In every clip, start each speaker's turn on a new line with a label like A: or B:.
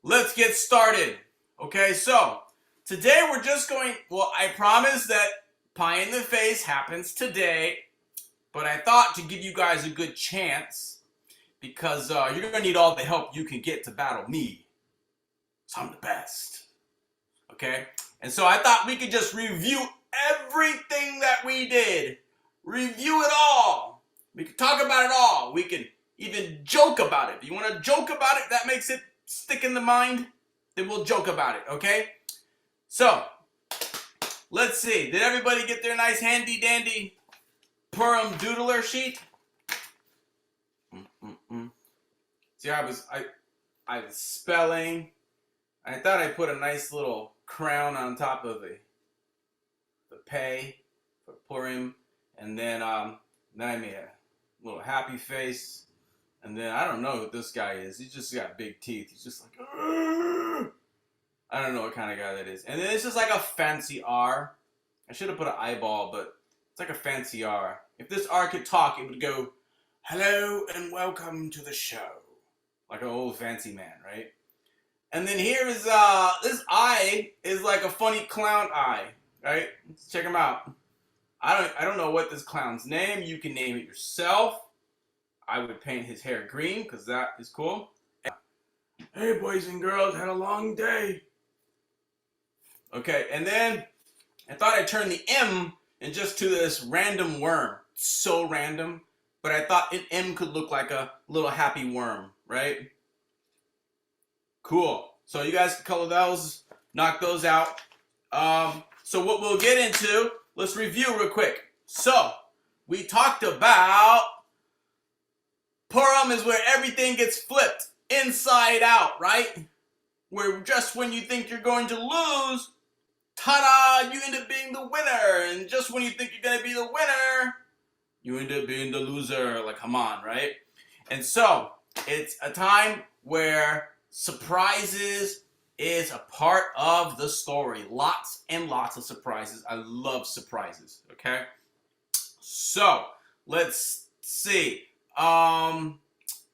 A: let's get started. Okay, so today we're just going, well, I promise that pie in the face happens today, but I thought to give you guys a good chance because you're going to need all the help you can get to battle me. So I'm the best. Okay? And so I thought we could just review everything that we did. Review it all. We could talk about it all. We can even joke about it. If you want to joke about it, that makes it stick in the mind, then we'll joke about it, okay? So, let's see. Did everybody get their nice handy dandy Purim doodler sheet? See, I was spelling. I thought I put a nice little crown on top of the pay for Purim, and then I made a little happy face. And then I don't know what this guy is. He's just got big teeth. He's just like, "Argh!" I don't know what kind of guy that is. And then it's just like a fancy R. I should have put an eyeball, but it's like a fancy R. If this R could talk, it would go, "Hello and welcome to the show." Like an old fancy man, right? And then here is, this eye is like a funny clown eye, right? Let's check him out. I don't know what this clown's name. You can name it yourself. I would paint his hair green because that is cool. Hey, boys and girls, had a long day. Okay, and then I thought I'd turn the M and just to this random worm. So random, but I thought an M could look like a little happy worm, right? Cool. So you guys can color those, knock those out. So what we'll get into, let's review real quick. So we talked about Purim is where everything gets flipped inside out, right? Where just when you think you're going to lose, ta-da, you end up being the winner. And just when you think you're going to be the winner, you end up being the loser. Like, come on, right? And so, it's a time where surprises is a part of the story. Lots and lots of surprises. I love surprises, okay? So, let's see.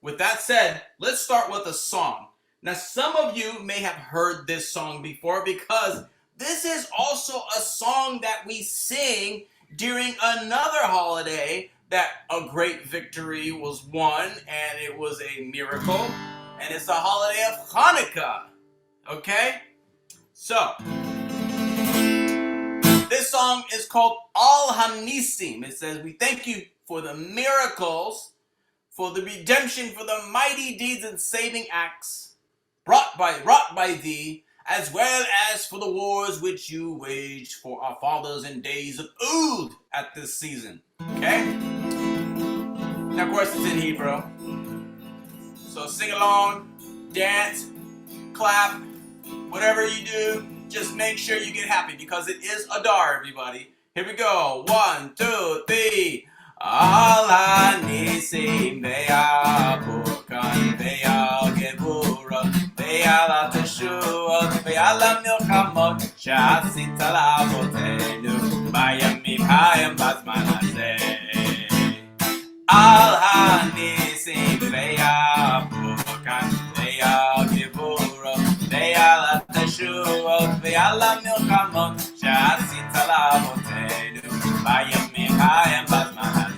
A: With that said, let's start with a song. Now, some of you may have heard this song before because this is also a song that we sing during another holiday that a great victory was won, and it was a miracle, and it's the holiday of Hanukkah. Okay? So, this song is called Al Hanisim. It says, we thank you for the miracles, for the redemption, for the mighty deeds and saving acts wrought by thee, as well as for the wars which you waged for our fathers in days of old at this season. Okay? Now, of course, it's in Hebrew. So sing along, dance, clap, whatever you do, just make sure you get happy because it is Adar, everybody. Here we go. 1, 2, 3. Al hanisim ve'apukan ve'ageburot ve'al teshuot ve'al hamilchamot she'asit l'avotenu bayamim ha'em bazman hazeh. Al hanisim ve'apukan ve'ageburot ve'al teshuot ve'al hamilchamot she'asit l'avotenu bayamim ha'em bazman hazeh.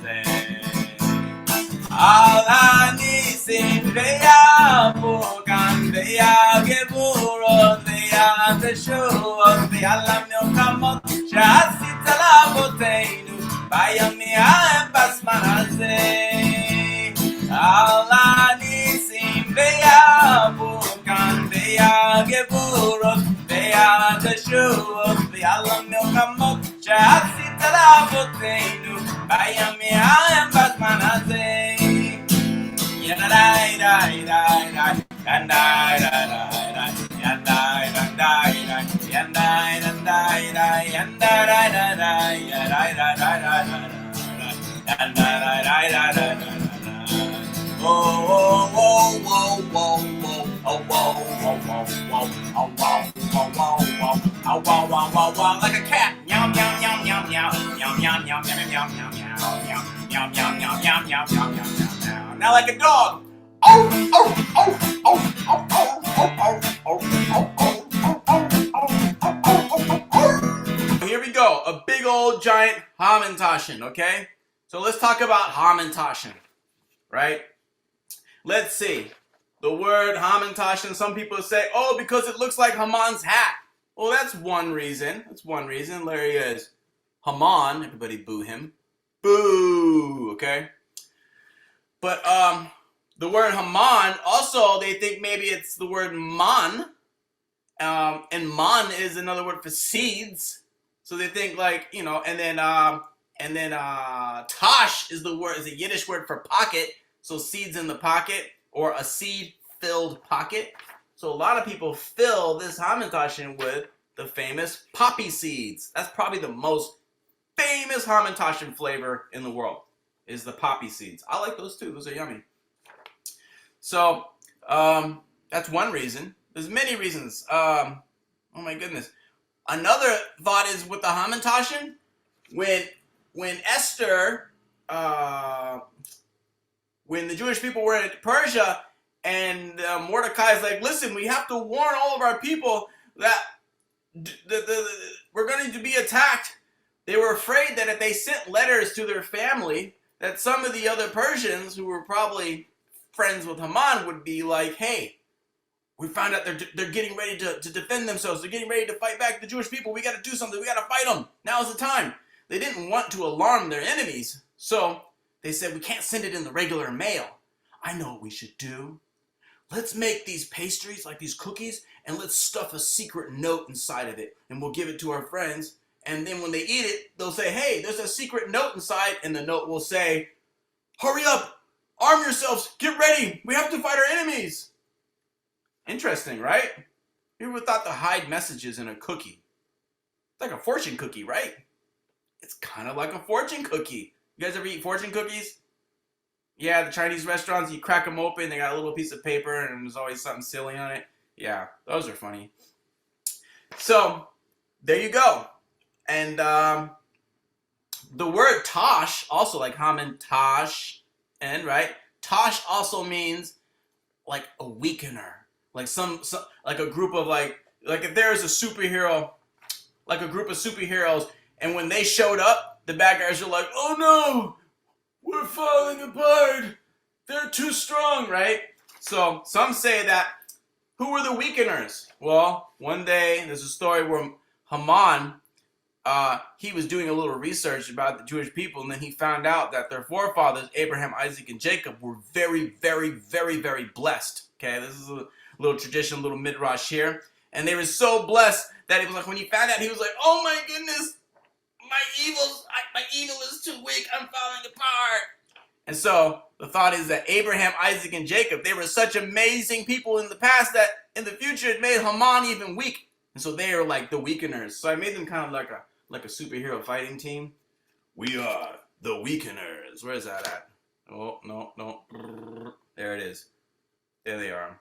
A: Al hanisim ve'apukan ve'ageburot ve'al teshuot ve'al hamilchamot she'asit l'avotenu bayamim ha'em bazman hazeh. Al hanisim ve'apukan ve'ageburot ve'al teshuot ve'al hamilchamot she'asit l'avotenu bayamim ha'em bazman hazeh. Yadai dai dai dai, yadai dai dai, yadai dai dai, yadai dai dai, yadai dai dai, yadai dai dai, yadai dai dai. Oh oh oh oh oh oh oh oh oh oh oh oh oh oh oh like a cat. Meow meow meow meow meow meow meow meow meow meow meow meow meow meow meow meow meow. Now like a dog. Oh oh oh oh oh oh oh oh. old giant Hamantaschen, okay? So let's talk about Hamantaschen, right? Let's see. The word Hamantaschen, some people say, oh, because it looks like Haman's hat. Well, that's one reason. That's one reason. There he is. Haman, everybody boo him. Boo, okay? But the word Haman, also they think maybe it's the word man. And man is another word for seeds. So they think like, you know, and then tash is a Yiddish word for pocket. So seeds in the pocket, or a seed-filled pocket. So a lot of people fill this Hamantaschen with the famous poppy seeds. That's probably the most famous Hamantaschen flavor in the world, is the poppy seeds. I like those too. Those are yummy. So that's one reason. There's many reasons. Oh my goodness. Another thought is with the Hamantaschen, when Esther, when the Jewish people were in Persia, and Mordecai is like, listen, we have to warn all of our people that we're going to be attacked. They were afraid that if they sent letters to their family, that some of the other Persians who were probably friends with Haman would be like, hey, we found out they're getting ready to defend themselves. They're getting ready to fight back the Jewish people. We got to do something. We got to fight them. Now's the time. They didn't want to alarm their enemies. So they said, we can't send it in the regular mail. I know what we should do. Let's make these pastries, like these cookies, and let's stuff a secret note inside of it. And we'll give it to our friends. And then when they eat it, they'll say, hey, there's a secret note inside. And the note will say, hurry up, arm yourselves, get ready. We have to fight our enemies. Interesting, right? You ever thought to hide messages in a cookie? It's like a fortune cookie, right? It's kind of like a fortune cookie. You guys ever eat fortune cookies? Yeah, the Chinese restaurants, you crack them open, they got a little piece of paper, and there's always something silly on it. Yeah, those are funny. So, there you go. And the word tosh, also like Haman tosh, and right? Tosh also means like a weakener. Like some like a group of like if there's a superhero, like a group of superheroes, and when they showed up, the bad guys are like, oh no, we're falling apart. They're too strong, right? So some say that, who were the weakeners? Well, one day there's a story where Haman, he was doing a little research about the Jewish people, and then he found out that their forefathers, Abraham, Isaac, and Jacob, were very, very, very, very blessed. Okay, this is a little tradition, a little midrash here. And they were so blessed that it was like, when he found out, he was like, oh my goodness, my evil is too weak, I'm falling apart. And so the thought is that Abraham, Isaac, and Jacob, they were such amazing people in the past that in the future it made Haman even weak. And so they are like the weakeners. So I made them kind of like a superhero fighting team. We are the weakeners. Where is that at? Oh, no. There it is. There they are.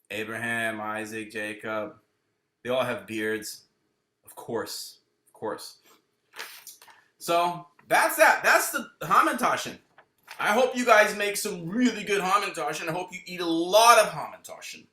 A: Abraham, Isaac, Jacob. They all have beards. Of course. So that's that. That's the Hamantaschen. I hope you guys make some really good Hamantaschen. I hope you eat a lot of Hamantaschen.